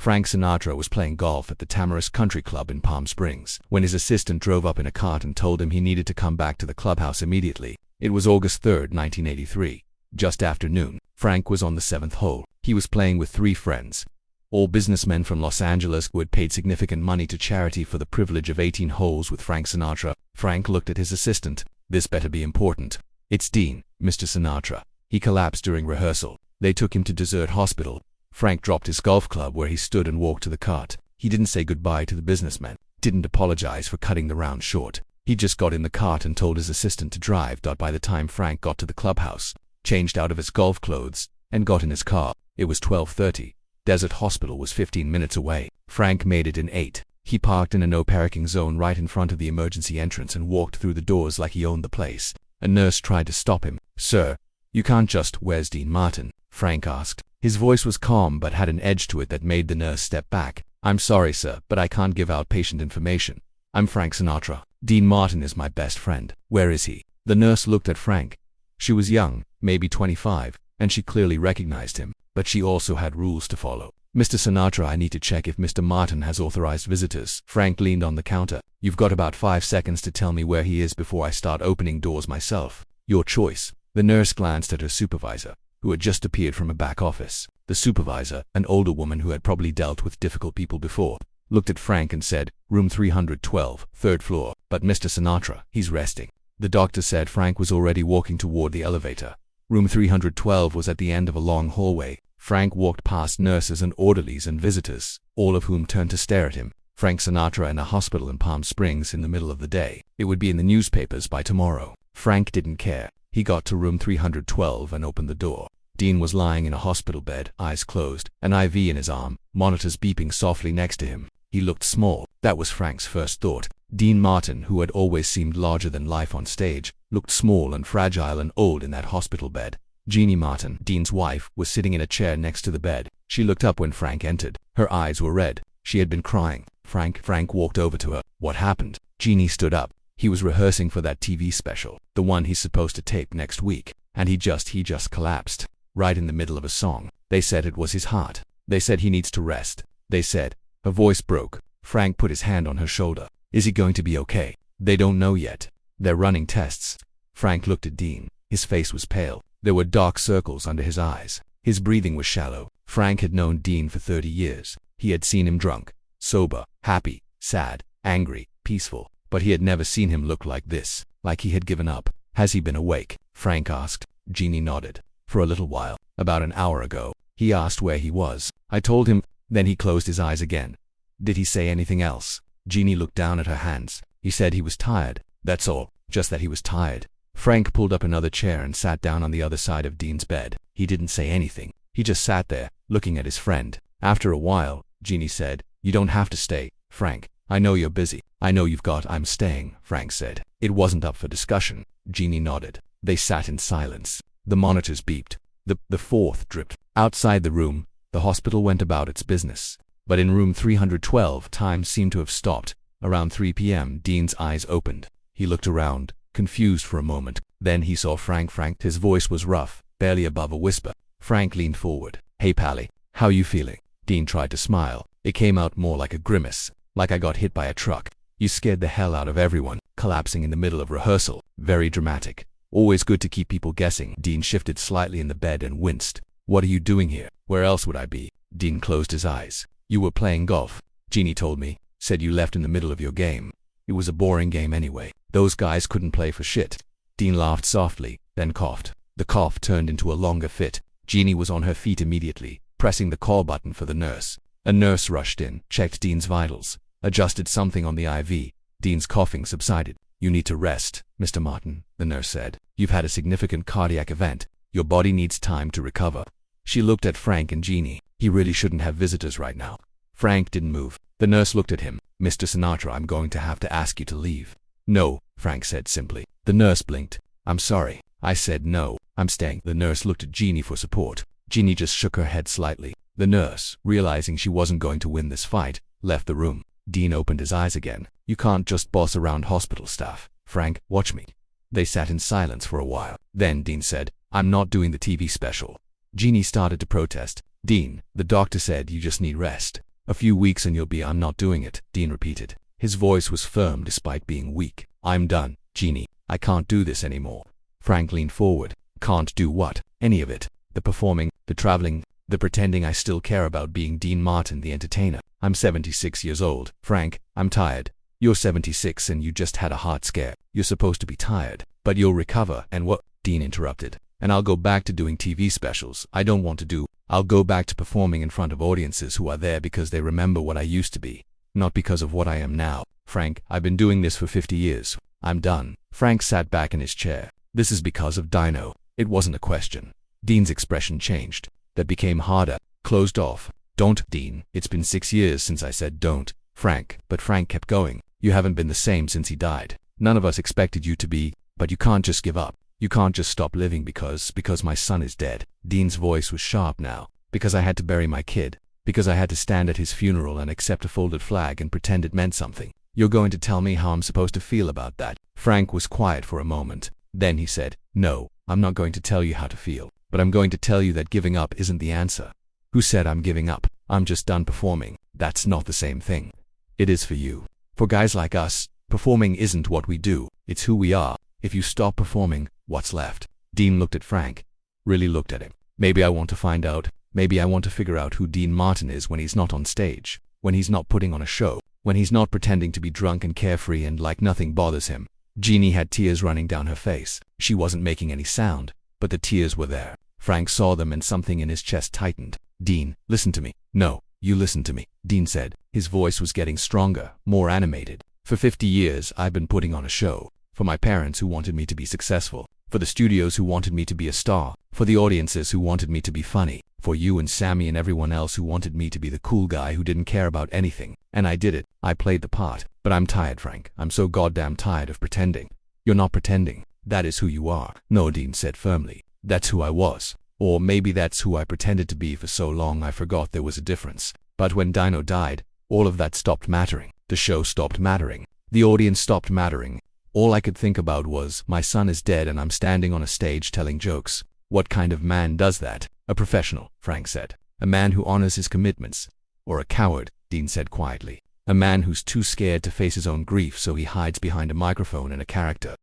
Frank Sinatra was playing golf at the Tamarisk Country Club in Palm Springs when his assistant drove up in a cart and told him he needed to come back to the clubhouse immediately. It was August 3, 1983. Just after noon. Frank was on the 7th hole. He was playing with 3 friends, all businessmen from Los Angeles who had paid significant money to charity for the privilege of 18 holes with Frank Sinatra. Frank looked at his assistant. This better be important. It's Dean, Mr. Sinatra. He collapsed during rehearsal. They took him to Desert Hospital. Frank dropped his golf club where he stood and walked to the cart. He didn't say goodbye to the businessmen, didn't apologize for cutting the round short. He just got in the cart and told his assistant to drive. By the time Frank got to the clubhouse, changed out of his golf clothes, and got in his car, it was 12:30. Desert Hospital was 15 minutes away. Frank made it in 8. He parked in a no-parking zone right in front of the emergency entrance and walked through the doors like he owned the place. A nurse tried to stop him. "Sir, you can't just—" "Where's Dean Martin?" Frank asked. His voice was calm but had an edge to it that made the nurse step back. "I'm sorry, sir, but I can't give out patient information. I'm Frank Sinatra. Dean Martin is my best friend." "Where is he?" The nurse looked at Frank. She was young, maybe 25, and she clearly recognized him, but she also had rules to follow. "Mr. Sinatra, I need to check if Mr. Martin has authorized visitors." Frank leaned on the counter. "You've got about 5 seconds to tell me where he is before I start opening doors myself. Your choice." The nurse glanced at her supervisor, who had just appeared from a back office. The supervisor, an older woman who had probably dealt with difficult people before, looked at Frank and said, "Room 312, 3rd floor. But Mr. Sinatra, he's resting." The doctor said Frank was already walking toward the elevator. Room 312 was at the end of a long hallway. Frank walked past nurses and orderlies and visitors, all of whom turned to stare at him. Frank Sinatra in a hospital in Palm Springs in the middle of the day. It would be in the newspapers by tomorrow. Frank didn't care. He got to room 312 and opened the door. Dean was lying in a hospital bed, eyes closed, an IV in his arm, monitors beeping softly next to him. He looked small. That was Frank's first thought. Dean Martin, who had always seemed larger than life on stage, looked small and fragile and old in that hospital bed. Jeannie Martin, Dean's wife, was sitting in a chair next to the bed. She looked up when Frank entered. Her eyes were red. She had been crying. Frank walked over to her. "What happened?" Jeannie stood up. "He was rehearsing for that TV special, the one he's supposed to tape next week, and he just collapsed. Right in the middle of a song. They said it was his heart. They said he needs to rest. They said." Her voice broke. Frank put his hand on her shoulder. "Is he going to be okay?" "They don't know yet. They're running tests." Frank looked at Dean. His face was pale. There were dark circles under his eyes. His breathing was shallow. Frank had known Dean for 30 years. He had seen him drunk, sober, happy, sad, angry, peaceful, but he had never seen him look like this, like he had given up. "Has he been awake?" Frank asked. Jeannie nodded. "For a little while. About an hour ago. He asked where he was. I told him." Then he closed his eyes again. "Did he say anything else?" Jeannie looked down at her hands. "He said he was tired. That's all. Just that he was tired." Frank pulled up another chair and sat down on the other side of Dean's bed. He didn't say anything. He just sat there, looking at his friend. After a while, Jeannie said, "You don't have to stay, Frank. I know you're busy. I know you've got—" "I'm staying," Frank said. It wasn't up for discussion. Jeannie nodded. They sat in silence. The monitors beeped. The fourth dripped. Outside the room, the hospital went about its business. But in room 312, time seemed to have stopped. Around 3 p.m., Dean's eyes opened. He looked around, confused for a moment. Then he saw Frank. His voice was rough, barely above a whisper. Frank leaned forward. "Hey, Pally, how you feeling?" Dean tried to smile. It came out more like a grimace, like I got hit by a truck. "You scared the hell out of everyone, collapsing in the middle of rehearsal." Very dramatic. Always good to keep people guessing. Dean shifted slightly in the bed and winced. "What are you doing here? Where else would I be?" Dean closed his eyes. "You were playing golf. Jeannie told me. Said you left in the middle of your game. It was a boring game anyway. Those guys couldn't play for shit." Dean laughed softly, then coughed. The cough turned into a longer fit. Jeannie was on her feet immediately, pressing the call button for the nurse. A nurse rushed in, checked Dean's vitals, adjusted something on the IV. Dean's coughing subsided. "You need to rest, Mr. Martin," the nurse said. "You've had a significant cardiac event. Your body needs time to recover." She looked at Frank and Jeannie. He really shouldn't have visitors right now. Frank didn't move. The nurse looked at him. "Mr. Sinatra, I'm going to have to ask you to leave." "No," Frank said simply. The nurse blinked. "I'm sorry. I said no. I'm staying." The nurse looked at Jeannie for support. Jeannie just shook her head slightly. The nurse, realizing she wasn't going to win this fight, left the room. Dean opened his eyes again. "You can't just boss around hospital staff. Frank, watch me." They sat in silence for a while. Then Dean said, "I'm not doing the TV special." Jeannie started to protest. "Dean, the doctor said you just need rest." A few weeks and you'll be. I'm not doing it, Dean repeated. His voice was firm despite being weak. I'm done, Jeannie. I can't do this anymore. Frank leaned forward. Can't do what? Any of it. The performing, the traveling, the pretending. I still care about being Dean Martin the entertainer. I'm 76 years old. Frank, I'm tired. You're 76 and you just had a heart scare. You're supposed to be tired. But you'll recover. And what? Dean interrupted. And I'll go back to doing TV specials. I don't want to do. I'll go back to performing in front of audiences who are there because they remember what I used to be, not because of what I am now. Frank, I've been doing this for 50 years. I'm done. Frank sat back in his chair. This is because of Dino. It wasn't a question. Dean's expression changed. That became harder. Closed off. Don't, Dean. It's been 6 years since I said don't. Frank. But Frank kept going. You haven't been the same since he died. None of us expected you to be, but you can't just give up. You can't just stop living because my son is dead. Dean's voice was sharp now. Because I had to bury my kid. Because I had to stand at his funeral and accept a folded flag and pretend it meant something. You're going to tell me how I'm supposed to feel about that? Frank was quiet for a moment. Then he said, no, I'm not going to tell you how to feel. But I'm going to tell you that giving up isn't the answer. Who said I'm giving up? I'm just done performing. That's not the same thing. It is for you. For guys like us, performing isn't what we do. It's who we are. If you stop performing, what's left? Dean looked at Frank. Really looked at him. Maybe I want to find out. Maybe I want to figure out who Dean Martin is when he's not on stage. When he's not putting on a show. When he's not pretending to be drunk and carefree and like nothing bothers him. Jeannie had tears running down her face. She wasn't making any sound, but the tears were there. Frank saw them and something in his chest tightened. Dean, listen to me. No, you listen to me, Dean said. His voice was getting stronger, more animated. For 50 years, I've been putting on a show. For my parents who wanted me to be successful. For the studios who wanted me to be a star. For the audiences who wanted me to be funny. For you and Sammy and everyone else who wanted me to be the cool guy who didn't care about anything. And I did it. I played the part. But I'm tired, Frank. I'm so goddamn tired of pretending. You're not pretending. That is who you are. No, Dean said firmly. That's who I was. Or maybe that's who I pretended to be for so long I forgot there was a difference. But when Dino died, all of that stopped mattering. The show stopped mattering. The audience stopped mattering. All I could think about was, my son is dead and I'm standing on a stage telling jokes. What kind of man does that? A professional, Frank said. A man who honors his commitments. Or a coward, Dean said quietly. A man who's too scared to face his own grief so he hides behind a microphone and a character.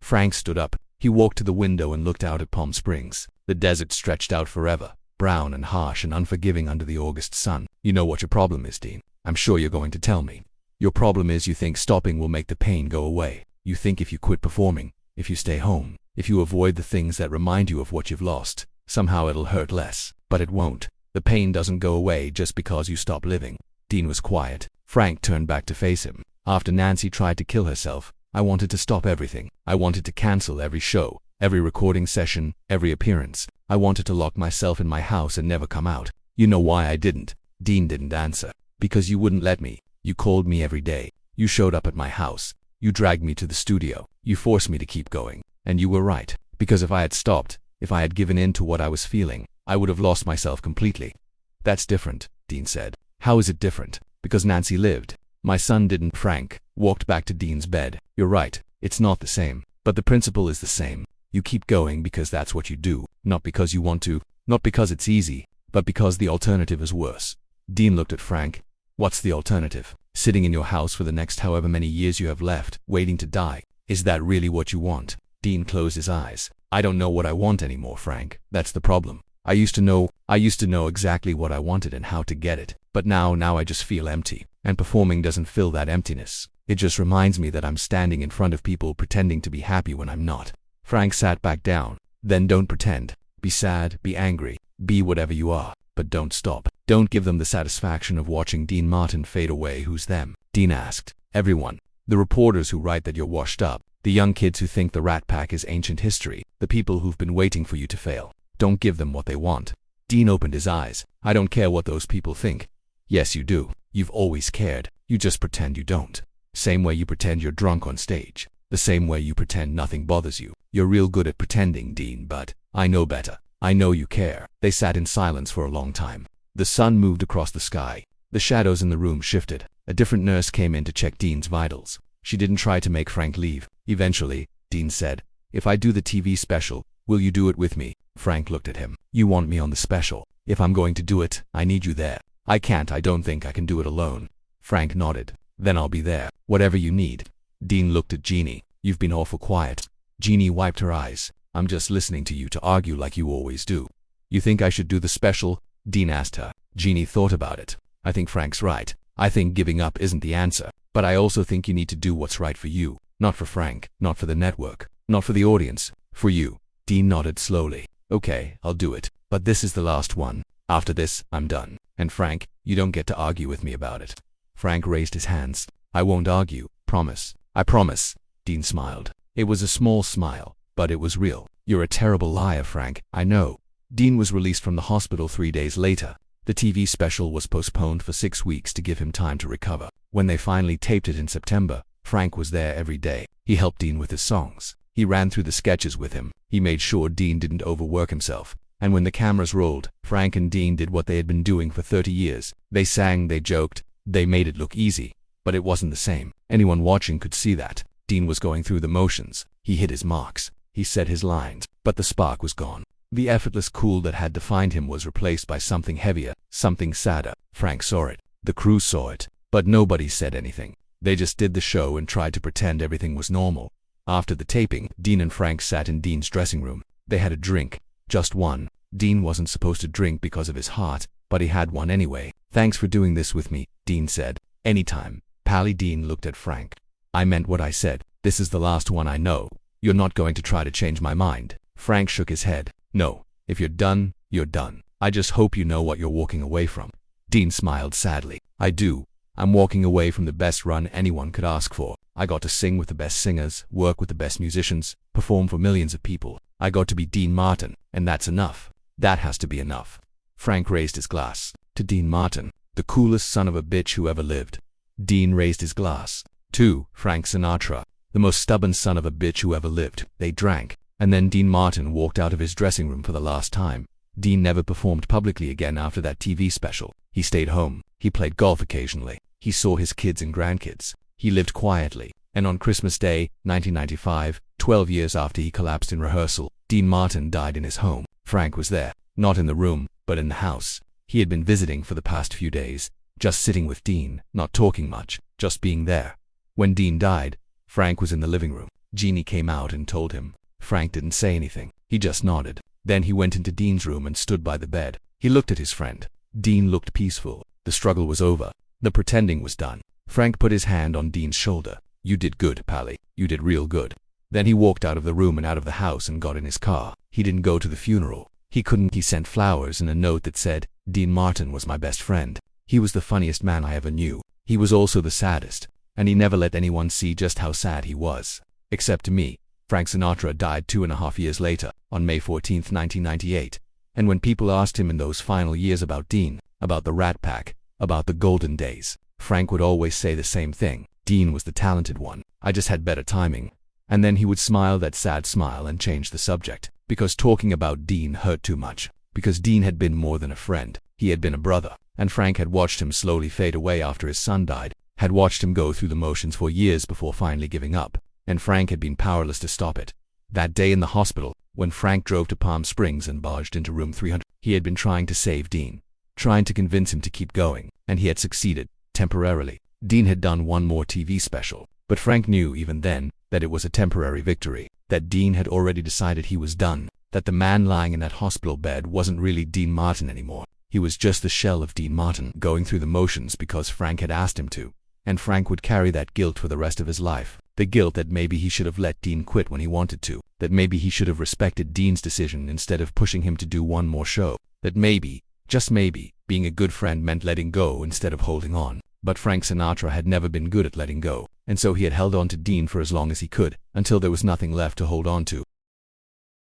Frank stood up. He walked to the window and looked out at Palm Springs. The desert stretched out forever, brown and harsh and unforgiving under the August sun. You know what your problem is, Dean. I'm sure you're going to tell me. Your problem is you think stopping will make the pain go away. You think if you quit performing, if you stay home, if you avoid the things that remind you of what you've lost, somehow it'll hurt less. But it won't. The pain doesn't go away just because you stop living. Dean was quiet. Frank turned back to face him. After Nancy tried to kill herself, I wanted to stop everything. I wanted to cancel every show, every recording session, every appearance. I wanted to lock myself in my house and never come out. You know why I didn't? Dean didn't answer. Because you wouldn't let me. You called me every day. You showed up at my house. You dragged me to the studio. You forced me to keep going. And you were right. Because if I had stopped, if I had given in to what I was feeling, I would have lost myself completely. That's different, Dean said. How is it different? Because Nancy lived. My son didn't. Frank walked back to Dean's bed. You're right. It's not the same. But the principle is the same. You keep going because that's what you do. Not because you want to. Not because it's easy. But because the alternative is worse. Dean looked at Frank. What's the alternative? Sitting in your house for the next however many years you have left, waiting to die. Is that really what you want? Dean closed his eyes. I don't know what I want anymore, Frank. That's the problem. I used to know exactly what I wanted and how to get it. But now I just feel empty. And performing doesn't fill that emptiness. It just reminds me that I'm standing in front of people pretending to be happy when I'm not. Frank sat back down. Then don't pretend. Be sad, be angry, be whatever you are. But don't stop. Don't give them the satisfaction of watching Dean Martin fade away. Who's them? Dean asked. Everyone. The reporters who write that you're washed up. The young kids who think the Rat Pack is ancient history. The people who've been waiting for you to fail. Don't give them what they want. Dean opened his eyes. I don't care what those people think. Yes, you do. You've always cared. You just pretend you don't. Same way you pretend you're drunk on stage. The same way you pretend nothing bothers you. You're real good at pretending, Dean, but I know better. I know you care. They sat in silence for a long time. The sun moved across the sky. The shadows in the room shifted. A different nurse came in to check Dean's vitals. She didn't try to make Frank leave. Eventually, Dean said, if I do the TV special, will you do it with me? Frank looked at him. You want me on the special? If I'm going to do it, I need you there. I can't. I don't think I can do it alone. Frank nodded. Then I'll be there. Whatever you need. Dean looked at Jeannie. You've been awful quiet. Jeannie wiped her eyes. I'm just listening to you to argue like you always do. You think I should do the special? Dean asked her. Jeannie thought about it. I think Frank's right. I think giving up isn't the answer. But I also think you need to do what's right for you. Not for Frank. Not for the network. Not for the audience. For you. Dean nodded slowly. Okay, I'll do it. But this is the last one. After this, I'm done. And Frank, you don't get to argue with me about it. Frank raised his hands. I won't argue. Promise. I promise. Dean smiled. It was a small smile, but it was real. You're a terrible liar, Frank. I know. Dean was released from the hospital 3 days later. The TV special was postponed for 6 weeks to give him time to recover. When they finally taped it in September, Frank was there every day. He helped Dean with his songs. He ran through the sketches with him. He made sure Dean didn't overwork himself. And when the cameras rolled, Frank and Dean did what they had been doing for 30 years. They sang, they joked, they made it look easy. But it wasn't the same. Anyone watching could see that. Dean was going through the motions. He hit his marks. He said his lines. But the spark was gone. The effortless cool that had defined him was replaced by something heavier, something sadder. Frank saw it. The crew saw it. But nobody said anything. They just did the show and tried to pretend everything was normal. After the taping, Dean and Frank sat in Dean's dressing room. They had a drink. Just one. Dean wasn't supposed to drink because of his heart, but he had one anyway. Thanks for doing this with me, Dean said. Anytime. Pally. Dean looked at Frank. I meant what I said. This is the last one, I know. You're not going to try to change my mind. Frank shook his head. No. If you're done, you're done. I just hope you know what you're walking away from. Dean smiled sadly. I do. I'm walking away from the best run anyone could ask for. I got to sing with the best singers, work with the best musicians, perform for millions of people. I got to be Dean Martin, and that's enough. That has to be enough. Frank raised his glass. To Dean Martin, the coolest son of a bitch who ever lived. Dean raised his glass. To Frank Sinatra, the most stubborn son of a bitch who ever lived. They drank, and then Dean Martin walked out of his dressing room for the last time. Dean never performed publicly again after that TV special. He stayed home. He played golf occasionally. He saw his kids and grandkids. He lived quietly. And on Christmas Day, 1995, 12 years after he collapsed in rehearsal, Dean Martin died in his home. Frank was there, not in the room, but in the house. He had been visiting for the past few days, just sitting with Dean, not talking much, just being there. When Dean died, Frank was in the living room. Jeannie came out and told him. Frank didn't say anything. He just nodded. Then he went into Dean's room and stood by the bed. He looked at his friend. Dean looked peaceful. The struggle was over. The pretending was done. Frank put his hand on Dean's shoulder. You did good, Pally. You did real good. Then he walked out of the room and out of the house and got in his car. He didn't go to the funeral. He couldn't. He sent flowers and a note that said, Dean Martin was my best friend. He was the funniest man I ever knew. He was also the saddest. And he never let anyone see just how sad he was. Except to me. Frank Sinatra died 2.5 years later, on May 14, 1998. And when people asked him in those final years about Dean, about the Rat Pack, about the golden days, Frank would always say the same thing. Dean was the talented one. I just had better timing. And then he would smile that sad smile and change the subject. Because talking about Dean hurt too much. Because Dean had been more than a friend. He had been a brother. And Frank had watched him slowly fade away after his son died. Had watched him go through the motions for years before finally giving up. And Frank had been powerless to stop it. That day in the hospital, when Frank drove to Palm Springs and barged into room 300, he had been trying to save Dean. Trying to convince him to keep going. And he had succeeded. Temporarily. Dean had done one more TV special. But Frank knew even then that it was a temporary victory. That Dean had already decided he was done. That the man lying in that hospital bed wasn't really Dean Martin anymore. He was just the shell of Dean Martin, going through the motions because Frank had asked him to. And Frank would carry that guilt for the rest of his life. The guilt that maybe he should have let Dean quit when he wanted to. That maybe he should have respected Dean's decision instead of pushing him to do one more show. That maybe, just maybe, being a good friend meant letting go instead of holding on. But Frank Sinatra had never been good at letting go. And so he had held on to Dean for as long as he could, until there was nothing left to hold on to.